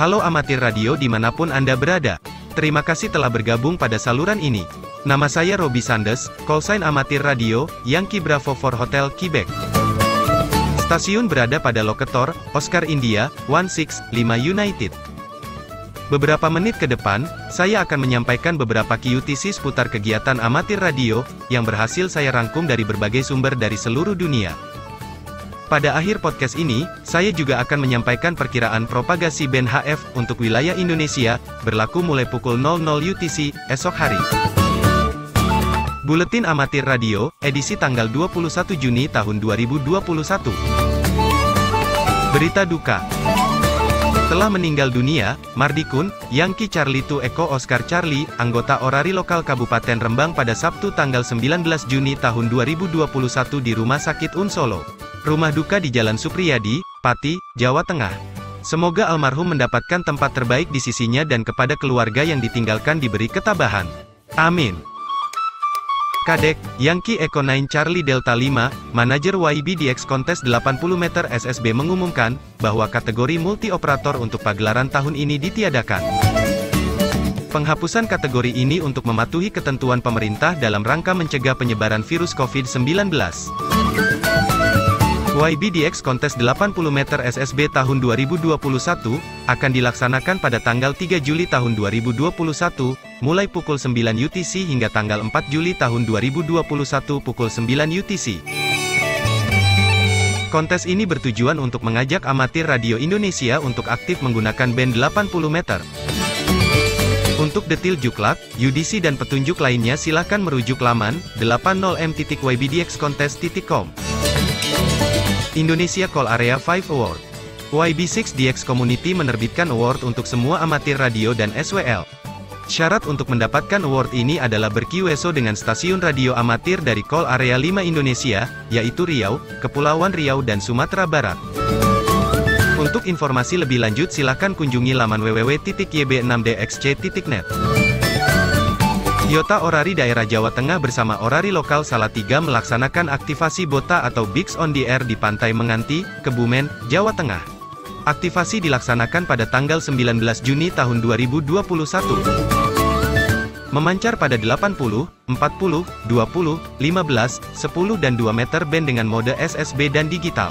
Halo amatir radio dimanapun Anda berada. Terima kasih telah bergabung pada saluran ini. Nama saya Robi Sandes, callsign amatir radio, Yankee Bravo for Hotel Quebec. Stasiun berada pada lokator, Oscar India, 165 United. Beberapa menit ke depan, saya akan menyampaikan beberapa QTC seputar kegiatan amatir radio, yang berhasil saya rangkum dari berbagai sumber dari seluruh dunia. Pada akhir podcast ini, saya juga akan menyampaikan perkiraan propagasi band HF untuk wilayah Indonesia, berlaku mulai pukul 00 UTC, esok hari. Buletin Amatir Radio, edisi tanggal 21 Juni tahun 2021. Berita duka. Telah meninggal dunia, Mardikun, Yankee Charlie 2 Echo Oscar Charlie, anggota Orari Lokal Kabupaten Rembang pada Sabtu tanggal 19 Juni tahun 2021 di Rumah Sakit UN Solo. Rumah duka di Jalan Supriyadi, Pati, Jawa Tengah. Semoga almarhum mendapatkan tempat terbaik di sisinya dan kepada keluarga yang ditinggalkan diberi ketabahan. Amin. Kadek, Yankee Echo 9 Charlie Delta 5, manajer YBDX Kontes 80 meter SSB mengumumkan, bahwa kategori multi-operator untuk pagelaran tahun ini ditiadakan. Penghapusan kategori ini untuk mematuhi ketentuan pemerintah dalam rangka mencegah penyebaran virus COVID-19. YBDX Kontes 80 meter SSB tahun 2021, akan dilaksanakan pada tanggal 3 Juli tahun 2021, mulai pukul 9 UTC hingga tanggal 4 Juli tahun 2021 pukul 9 UTC. Kontes ini bertujuan untuk mengajak amatir radio Indonesia untuk aktif menggunakan band 80 meter. Untuk detail juklak, UDC dan petunjuk lainnya silakan merujuk laman 80m.ybdxkontes.com. Indonesia Call Area 5 Award. YB6DX Community menerbitkan award untuk semua amatir radio dan SWL. Syarat untuk mendapatkan award ini adalah berQSO dengan stasiun radio amatir dari Call Area 5 Indonesia, yaitu Riau, Kepulauan Riau dan Sumatera Barat. Untuk informasi lebih lanjut silakan kunjungi laman www.yb6dxc.net. Yota Orari Daerah Jawa Tengah bersama Orari Lokal Salatiga melaksanakan aktivasi BOTA atau Bigs on the Air di Pantai Menganti, Kebumen, Jawa Tengah. Aktivasi dilaksanakan pada tanggal 19 Juni tahun 2021. Memancar pada 80, 40, 20, 15, 10 dan 2 meter band dengan mode SSB dan digital.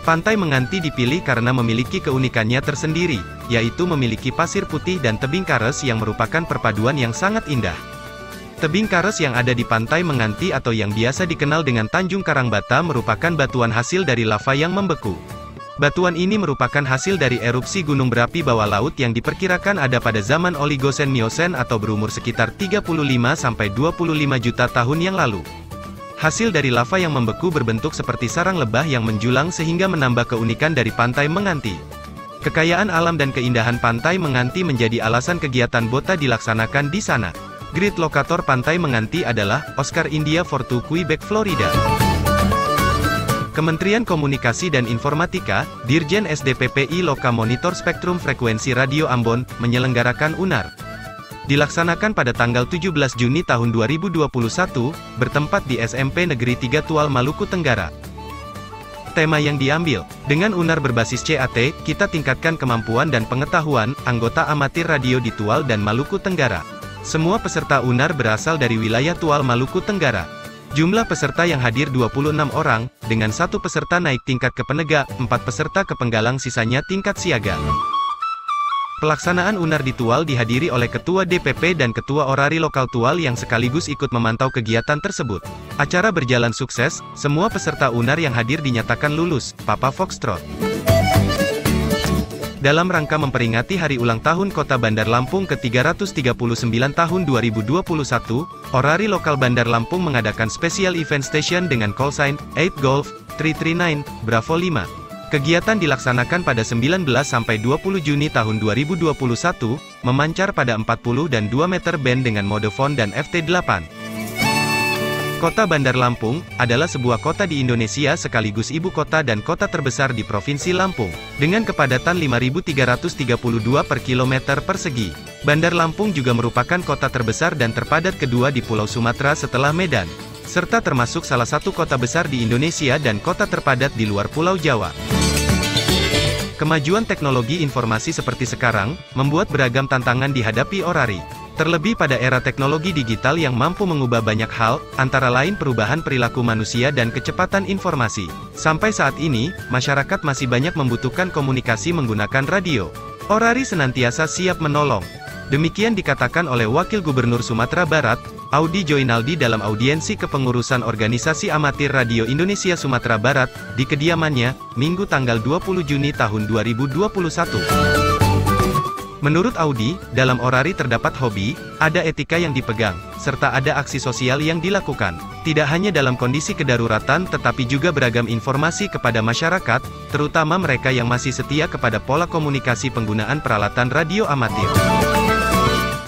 Pantai Menganti dipilih karena memiliki keunikannya tersendiri, yaitu memiliki pasir putih dan tebing kares yang merupakan perpaduan yang sangat indah. Tebing kares yang ada di Pantai Menganti atau yang biasa dikenal dengan Tanjung Karangbata merupakan batuan hasil dari lava yang membeku. Batuan ini merupakan hasil dari erupsi gunung berapi bawah laut yang diperkirakan ada pada zaman Oligosen Miosen atau berumur sekitar 35-25 juta tahun yang lalu. Hasil dari lava yang membeku berbentuk seperti sarang lebah yang menjulang sehingga menambah keunikan dari Pantai Menganti. Kekayaan alam dan keindahan Pantai Menganti menjadi alasan kegiatan BOTA dilaksanakan di sana. Grid lokator Pantai Menganti adalah Oscar India for Quebec, Florida. Kementerian Komunikasi dan Informatika, Dirjen SDPPI Loka Monitor Spektrum Frekuensi Radio Ambon, menyelenggarakan UNAR. Dilaksanakan pada tanggal 17 Juni tahun 2021, bertempat di SMP Negeri 3 Tual, Maluku Tenggara. Tema yang diambil, dengan UNAR berbasis CAT, kita tingkatkan kemampuan dan pengetahuan anggota amatir radio di Tual dan Maluku Tenggara. Semua peserta UNAR berasal dari wilayah Tual, Maluku Tenggara. Jumlah peserta yang hadir 26 orang, dengan 1 peserta naik tingkat ke penegak, 4 peserta ke penggalang sisanya tingkat siaga. Pelaksanaan UNAR di Tual dihadiri oleh Ketua DPP dan Ketua Orari Lokal Tual yang sekaligus ikut memantau kegiatan tersebut. Acara berjalan sukses, semua peserta UNAR yang hadir dinyatakan lulus, Papa Foxtrot. Dalam rangka memperingati Hari Ulang Tahun Kota Bandar Lampung ke-339 tahun 2021, Orari Lokal Bandar Lampung mengadakan special event station dengan callsign 8 Golf 339 Bravo 5. Kegiatan dilaksanakan pada 19-20 Juni tahun 2021, memancar pada 40 dan 2 meter band dengan mode phone dan FT8. Kota Bandar Lampung adalah sebuah kota di Indonesia sekaligus ibu kota dan kota terbesar di Provinsi Lampung, dengan kepadatan 5.332 per kilometer persegi. Bandar Lampung juga merupakan kota terbesar dan terpadat kedua di Pulau Sumatera setelah Medan, serta termasuk salah satu kota besar di Indonesia dan kota terpadat di luar Pulau Jawa. Kemajuan teknologi informasi seperti sekarang, membuat beragam tantangan dihadapi Orari. Terlebih pada era teknologi digital yang mampu mengubah banyak hal, antara lain perubahan perilaku manusia dan kecepatan informasi. Sampai saat ini, masyarakat masih banyak membutuhkan komunikasi menggunakan radio. Orari senantiasa siap menolong. Demikian dikatakan oleh Wakil Gubernur Sumatera Barat, Audi Joinaldi dalam audiensi kepengurusan Organisasi Amatir Radio Indonesia Sumatera Barat, di kediamannya, Minggu tanggal 20 Juni tahun 2021. Menurut Audi, dalam Orari terdapat hobi, ada etika yang dipegang, serta ada aksi sosial yang dilakukan. Tidak hanya dalam kondisi kedaruratan tetapi juga beragam informasi kepada masyarakat, terutama mereka yang masih setia kepada pola komunikasi penggunaan peralatan radio amatir.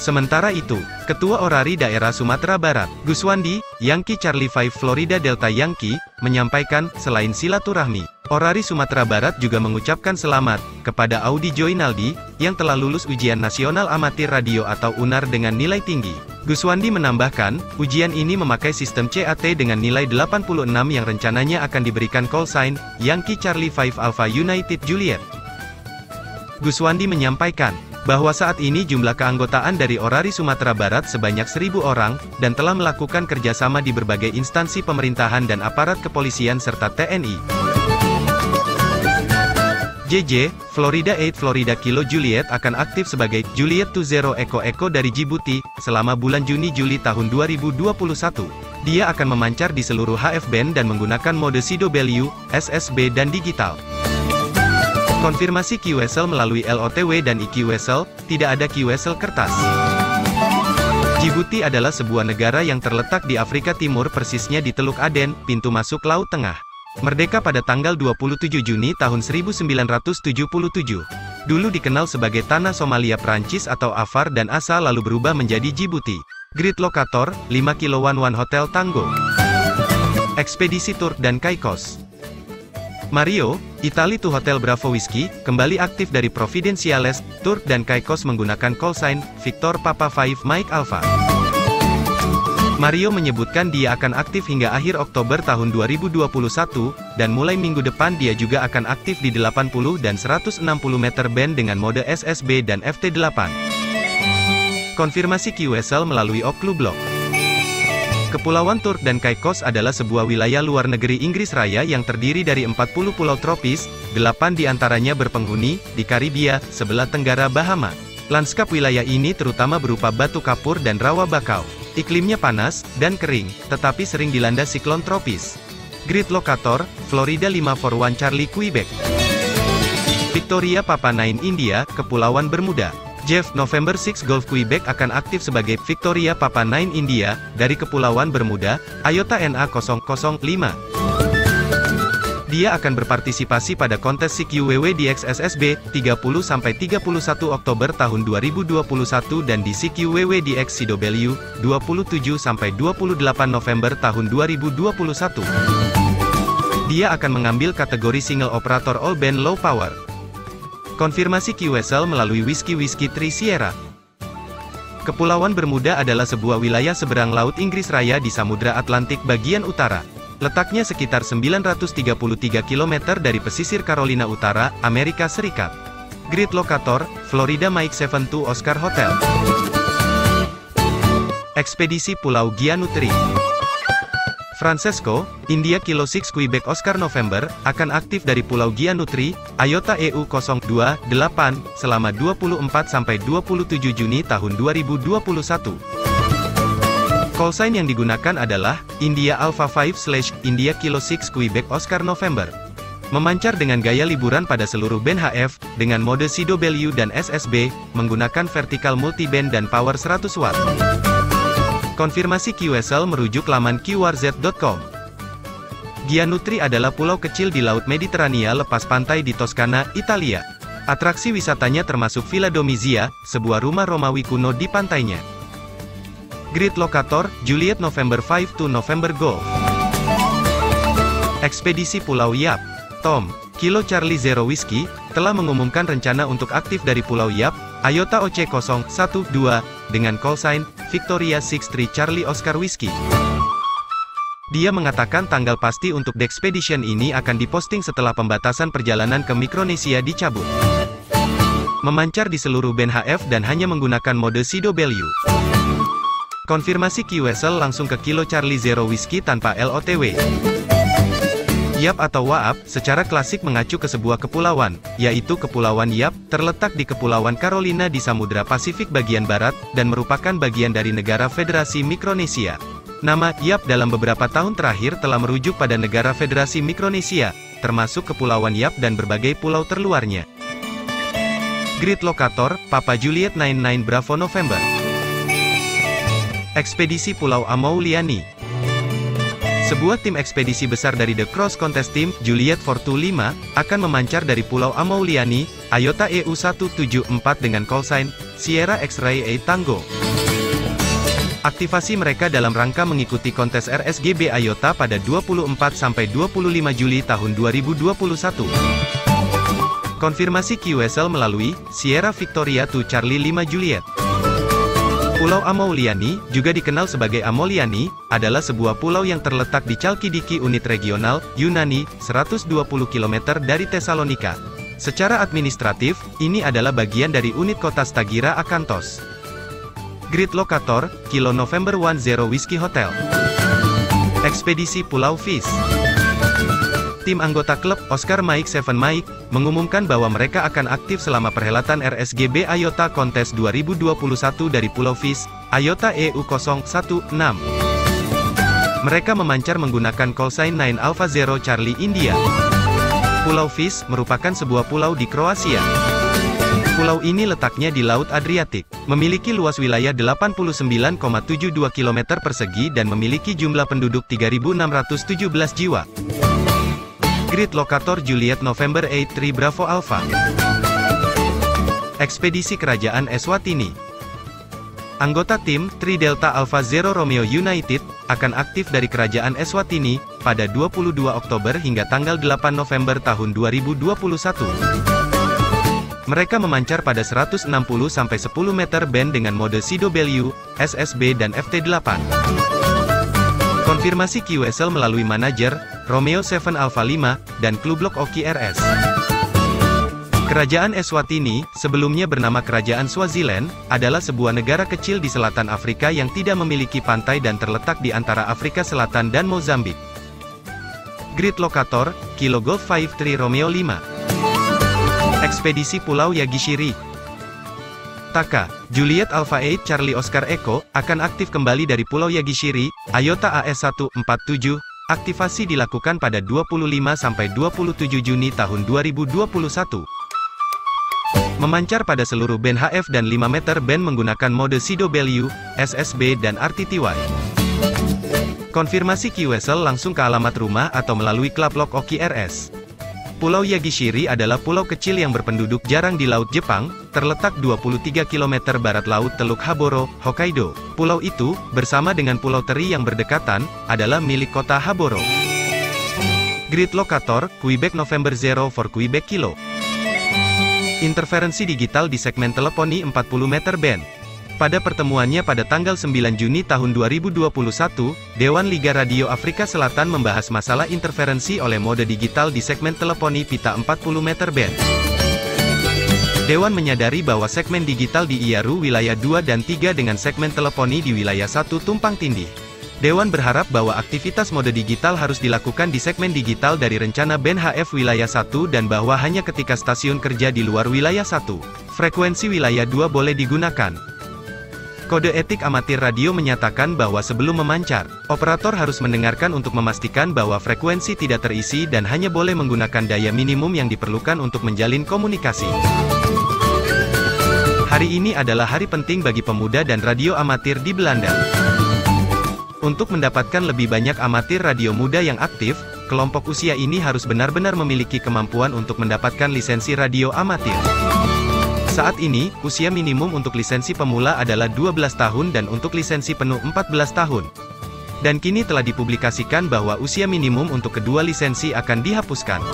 Sementara itu, Ketua Orari Daerah Sumatera Barat, Guswandi, Yankee Charlie 5 Florida Delta Yankee, menyampaikan, selain silaturahmi, Orari Sumatera Barat juga mengucapkan selamat kepada Audi Joinaldi, yang telah lulus Ujian Nasional Amatir Radio atau UNAR dengan nilai tinggi. Guswandi menambahkan, ujian ini memakai sistem CAT dengan nilai 86 yang rencananya akan diberikan call sign, Yankee Charlie 5 Alpha United Juliet. Guswandi menyampaikan, bahwa saat ini jumlah keanggotaan dari Orari Sumatera Barat sebanyak 1.000 orang, dan telah melakukan kerjasama di berbagai instansi pemerintahan dan aparat kepolisian serta TNI. JJ, Florida 8 Florida Kilo Juliet akan aktif sebagai Juliet 20 Eko dari Djibouti, selama bulan Juni-Juli tahun 2021. Dia akan memancar di seluruh HF band dan menggunakan mode CW, SSB dan digital. Konfirmasi QSL melalui LOTW dan EQSL, tidak ada QSL kertas. Djibouti adalah sebuah negara yang terletak di Afrika Timur persisnya di Teluk Aden, pintu masuk Laut Tengah. Merdeka pada tanggal 27 Juni tahun 1977. Dulu dikenal sebagai Tanah Somalia Prancis atau Afar dan asal lalu berubah menjadi Djibouti. Grid lokator, 5 kilo One Hotel Tango. Ekspedisi Turk dan Caicos. Mario, Italy to Hotel Bravo Whiskey, kembali aktif dari Providenciales, Turk dan Caicos menggunakan call sign, Victor Papa 5 Mike Alpha. Mario menyebutkan dia akan aktif hingga akhir Oktober tahun 2021, dan mulai minggu depan dia juga akan aktif di 80 dan 160 meter band dengan mode SSB dan FT8. Konfirmasi QSL melalui Oklu Blog. Kepulauan Turk dan Caicos adalah sebuah wilayah luar negeri Inggris Raya yang terdiri dari 40 pulau tropis, 8 diantaranya berpenghuni, di Karibia, sebelah tenggara Bahama. Lanskap wilayah ini terutama berupa batu kapur dan rawa bakau. Iklimnya panas, dan kering, tetapi sering dilanda siklon tropis. Grid lokator, Florida 541 Charlie Quebec. Victoria Papa 9 India, Kepulauan Bermuda. Jeff, November 6 Golf Quebec akan aktif sebagai Victoria Papa 9 India, dari Kepulauan Bermuda, IOTA NA005. Dia akan berpartisipasi pada kontes CQWW di XSSB, 30-31 Oktober tahun 2021 dan di CQWW di XCW, 27-28 November tahun 2021. Dia akan mengambil kategori single operator all band low power. Konfirmasi QSL melalui Whiskey 3 Sierra. Kepulauan Bermuda adalah sebuah wilayah seberang Laut Inggris Raya di Samudra Atlantik bagian utara. Letaknya sekitar 933 km dari pesisir Carolina Utara, Amerika Serikat. Grid lokator, Florida Mike 72 Oscar Hotel. Ekspedisi Pulau Gianutri. Francesco, India Kilo 6 Quebec Oscar November, akan aktif dari Pulau Gianutri, IOTA EU028, selama 24-27 Juni tahun 2021. Call sign yang digunakan adalah, India Alpha 5/India Kilo 6 Quebec Oscar November. Memancar dengan gaya liburan pada seluruh band HF, dengan mode CW dan SSB, menggunakan vertical multiband dan power 100 watt. Konfirmasi QSL merujuk laman qrz.com. Gianutri adalah pulau kecil di Laut Mediterania lepas pantai di Toskana, Italia. Atraksi wisatanya termasuk Villa Domizia, sebuah rumah Romawi kuno di pantainya. Grid lokator, Juliet November 5 to November Golf. Ekspedisi Pulau Yap. Tom, Kilo Charlie Zero Whiskey, telah mengumumkan rencana untuk aktif dari Pulau Yap, IOTA OC012, dengan call sign, Victoria 63 Charlie Oscar Whiskey. Dia mengatakan tanggal pasti untuk Dexpedition ini akan diposting setelah pembatasan perjalanan ke Mikronesia dicabut. Memancar di seluruh band HF dan hanya menggunakan mode CW. Konfirmasi QSL langsung ke Kilo Charlie Zero Whiskey tanpa LOTW. Yap atau Waap, secara klasik mengacu ke sebuah kepulauan, yaitu Kepulauan Yap, terletak di Kepulauan Carolina di Samudra Pasifik bagian barat, dan merupakan bagian dari negara Federasi Mikronesia. Nama Yap dalam beberapa tahun terakhir telah merujuk pada negara Federasi Mikronesia, termasuk Kepulauan Yap dan berbagai pulau terluarnya. Grid Locator, Papa Juliet 99 Bravo November. Ekspedisi Pulau Amouliani. Sebuah tim ekspedisi besar dari The Cross Contest Team, Juliet 425, akan memancar dari Pulau Amouliani, IOTA EU174 dengan callsign, Sierra X-Ray A Tango. Aktivasi mereka dalam rangka mengikuti kontes RSGB IOTA pada 24–25 Juli tahun 2021. Konfirmasi QSL melalui Sierra Victoria to Charlie 5 Juliet. Pulau Amouliani, juga dikenal sebagai Amoliani, adalah sebuah pulau yang terletak di Chalkidiki unit regional, Yunani, 120 km dari Tesalonika. Secara administratif, ini adalah bagian dari unit kota Stagira Akantos. Grid Locator, Kilo November 10 Whiskey Hotel. Ekspedisi Pulau Fish. Tim anggota klub, Oscar Mike 7 Mike, mengumumkan bahwa mereka akan aktif selama perhelatan RSGB IOTA Contest 2021 dari Pulau Fish, IOTA EU016. Mereka memancar menggunakan callsign 9 Alpha Zero Charlie India. Pulau Fish merupakan sebuah pulau di Kroasia. Pulau ini letaknya di Laut Adriatik, memiliki luas wilayah 89,72 km persegi dan memiliki jumlah penduduk 3.617 jiwa. Grid Locator Juliet November 83 Bravo Alpha. Ekspedisi Kerajaan Eswatini. Anggota tim, Tri Delta Alpha Zero Romeo United, akan aktif dari Kerajaan Eswatini, pada 22 Oktober hingga tanggal 8 November tahun 2021. Mereka memancar pada 160–10 meter band dengan mode CW, SSB dan FT8. Konfirmasi QSL melalui manajer, Romeo 7 Alpha 5, dan Klublok Oki RS. Kerajaan Eswatini, sebelumnya bernama Kerajaan Swaziland, adalah sebuah negara kecil di selatan Afrika yang tidak memiliki pantai dan terletak di antara Afrika Selatan dan Mozambik. Grid Locator, Kilo Golf 53 Romeo 5. Ekspedisi Pulau Yagishiri. Taka, Juliet Alpha 8 Charlie Oscar Echo, akan aktif kembali dari Pulau Yagishiri, IOTA AS147, aktivasi dilakukan pada 25–27 Juni tahun 2021. Memancar pada seluruh band HF dan 5 meter band menggunakan mode CW, SSB dan RTTY. Konfirmasi QSL langsung ke alamat rumah atau melalui Klublok Oki RS. Pulau Yagishiri adalah pulau kecil yang berpenduduk jarang di Laut Jepang, terletak 23 km barat Laut Teluk Haboro, Hokkaido. Pulau itu, bersama dengan Pulau Teri yang berdekatan, adalah milik kota Haboro. Grid Locator, Quebec November 0 for Quebec Kilo. Interferensi digital di segmen teleponi 40 meter band. Pada pertemuannya pada tanggal 9 Juni tahun 2021, Dewan Liga Radio Afrika Selatan membahas masalah interferensi oleh mode digital di segmen teleponi pita 40 meter band. Dewan menyadari bahwa segmen digital di Iaru wilayah 2 dan 3 dengan segmen teleponi di wilayah 1 tumpang tindih. Dewan berharap bahwa aktivitas mode digital harus dilakukan di segmen digital dari rencana band HF wilayah 1 dan bahwa hanya ketika stasiun kerja di luar wilayah 1, frekuensi wilayah 2 boleh digunakan. Kode etik amatir radio menyatakan bahwa sebelum memancar, operator harus mendengarkan untuk memastikan bahwa frekuensi tidak terisi dan hanya boleh menggunakan daya minimum yang diperlukan untuk menjalin komunikasi. Hari ini adalah hari penting bagi pemuda dan radio amatir di Belanda. Untuk mendapatkan lebih banyak amatir radio muda yang aktif, kelompok usia ini harus benar-benar memiliki kemampuan untuk mendapatkan lisensi radio amatir. Saat ini, usia minimum untuk lisensi pemula adalah 12 tahun dan untuk lisensi penuh 14 tahun. Dan kini telah dipublikasikan bahwa usia minimum untuk kedua lisensi akan dihapuskan.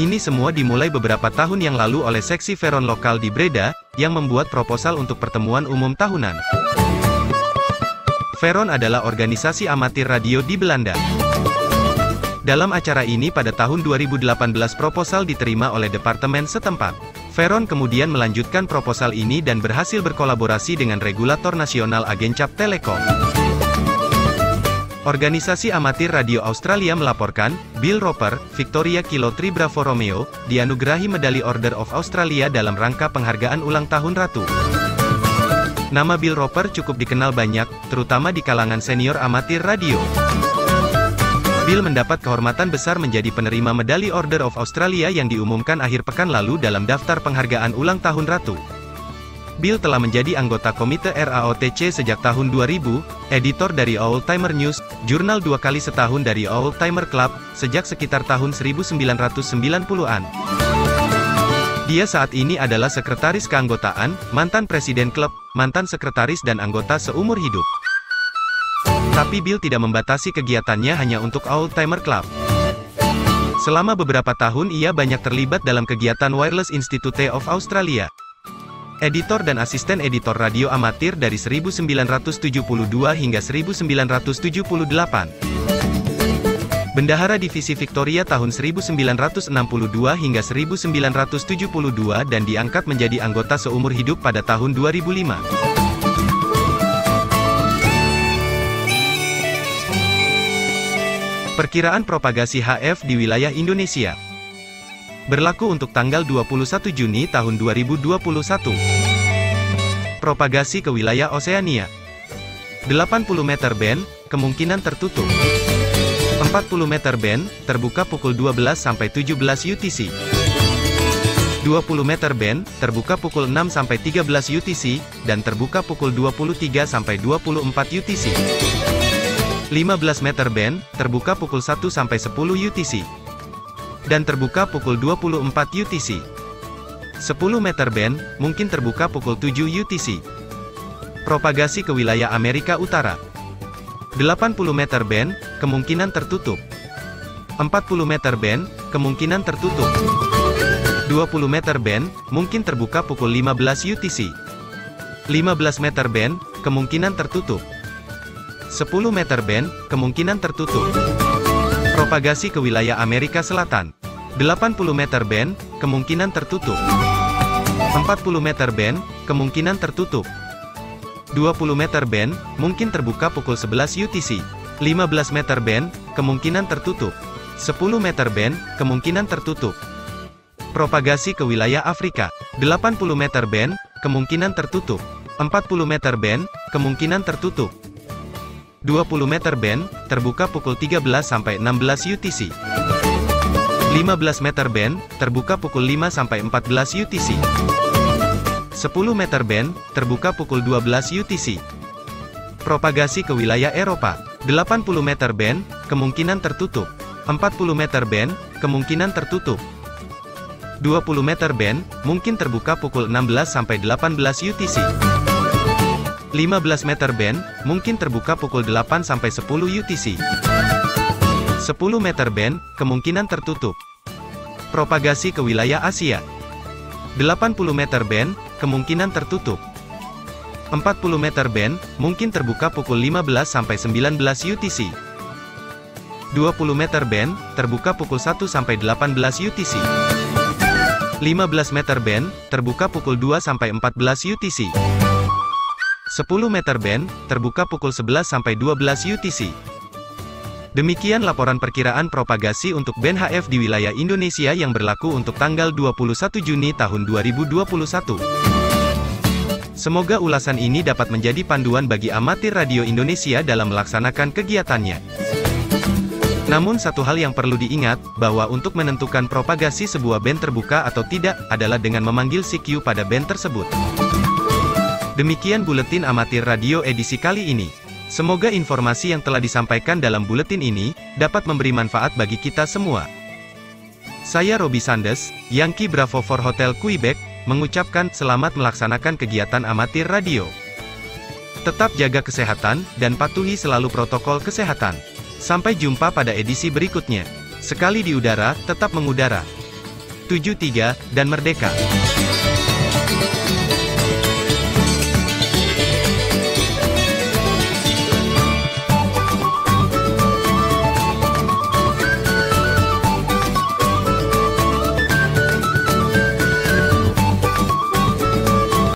Ini semua dimulai beberapa tahun yang lalu oleh seksi Veron lokal di Breda, yang membuat proposal untuk pertemuan umum tahunan. VERON adalah organisasi amatir radio di Belanda. Dalam acara ini pada tahun 2018 proposal diterima oleh departemen setempat. VERON kemudian melanjutkan proposal ini dan berhasil berkolaborasi dengan regulator nasional Agencap Telekom. Organisasi amatir radio Australia melaporkan, Bill Roper, Victoria Kilo 3 Bravo Romeo, dianugerahi medali Order of Australia dalam rangka penghargaan ulang tahun Ratu. Nama Bill Roper cukup dikenal banyak, terutama di kalangan senior amatir radio. Bill mendapat kehormatan besar menjadi penerima medali Order of Australia yang diumumkan akhir pekan lalu dalam daftar penghargaan ulang tahun Ratu. Bill telah menjadi anggota komite RAOTC sejak tahun 2000, editor dari Old Timer News, jurnal 2 kali setahun dari Old Timer Club, sejak sekitar tahun 1990-an. Dia saat ini adalah sekretaris keanggotaan, mantan presiden klub, mantan sekretaris dan anggota seumur hidup. Tapi Bill tidak membatasi kegiatannya hanya untuk Old Timer Club. Selama beberapa tahun ia banyak terlibat dalam kegiatan Wireless Institute of Australia. Editor dan asisten editor radio amatir dari 1972 hingga 1978. Bendahara Divisi Victoria tahun 1962 hingga 1972 dan diangkat menjadi anggota seumur hidup pada tahun 2005. Perkiraan propagasi HF di wilayah Indonesia. Berlaku untuk tanggal 21 Juni tahun 2021. Propagasi ke wilayah Oseania. 80 meter band, kemungkinan tertutup. 40 meter band, terbuka pukul 12 sampai 17 UTC. 20 meter band, terbuka pukul 6 sampai 13 UTC, dan terbuka pukul 23 sampai 24 UTC. 15 meter band, terbuka pukul 1 sampai 10 UTC. Dan terbuka pukul 24 UTC. 10 meter band, mungkin terbuka pukul 7 UTC. Propagasi ke wilayah Amerika Utara. 80 meter band, kemungkinan tertutup. 40 meter band, kemungkinan tertutup. 20 meter band, mungkin terbuka pukul 15 UTC. 15 meter band, kemungkinan tertutup. 10 meter band, kemungkinan tertutup. Propagasi ke wilayah Amerika Selatan. 80 meter band, kemungkinan tertutup. 40 meter band, kemungkinan tertutup. 20 meter band, mungkin terbuka pukul 11 UTC. 15 meter band, kemungkinan tertutup. 10 meter band, kemungkinan tertutup. Propagasi ke wilayah Afrika. 80 meter band, kemungkinan tertutup. 40 meter band, kemungkinan tertutup. 20 meter band, terbuka pukul 13 sampai 16 UTC. 15 meter band, terbuka pukul 5 sampai 14 UTC. 10 meter band, terbuka pukul 12 UTC. Propagasi ke wilayah Eropa. 80 meter band, kemungkinan tertutup. 40 meter band, kemungkinan tertutup. 20 meter band, mungkin terbuka pukul 16 sampai 18 UTC. 15 meter band, mungkin terbuka pukul 8 sampai 10 UTC. 10 meter band, kemungkinan tertutup. Propagasi ke wilayah Asia. 80 meter band, kemungkinan tertutup. 40 meter band, mungkin terbuka pukul 15 sampai 19 UTC. 20 meter band, terbuka pukul 1 sampai 18 UTC. 15 meter band, terbuka pukul 2 sampai 14 UTC. 10 meter band, terbuka pukul 11 sampai 12 UTC. Demikian laporan perkiraan propagasi untuk band HF di wilayah Indonesia yang berlaku untuk tanggal 21 Juni tahun 2021. Semoga ulasan ini dapat menjadi panduan bagi amatir radio Indonesia dalam melaksanakan kegiatannya. Namun satu hal yang perlu diingat, bahwa untuk menentukan propagasi sebuah band terbuka atau tidak, adalah dengan memanggil CQ pada band tersebut. Demikian buletin amatir radio edisi kali ini. Semoga informasi yang telah disampaikan dalam buletin ini, dapat memberi manfaat bagi kita semua. Saya Robi Sandes, Yankee Bravo for Hotel Quebec, mengucapkan selamat melaksanakan kegiatan amatir radio. Tetap jaga kesehatan, dan patuhi selalu protokol kesehatan. Sampai jumpa pada edisi berikutnya. Sekali di udara, tetap mengudara. 73, dan merdeka!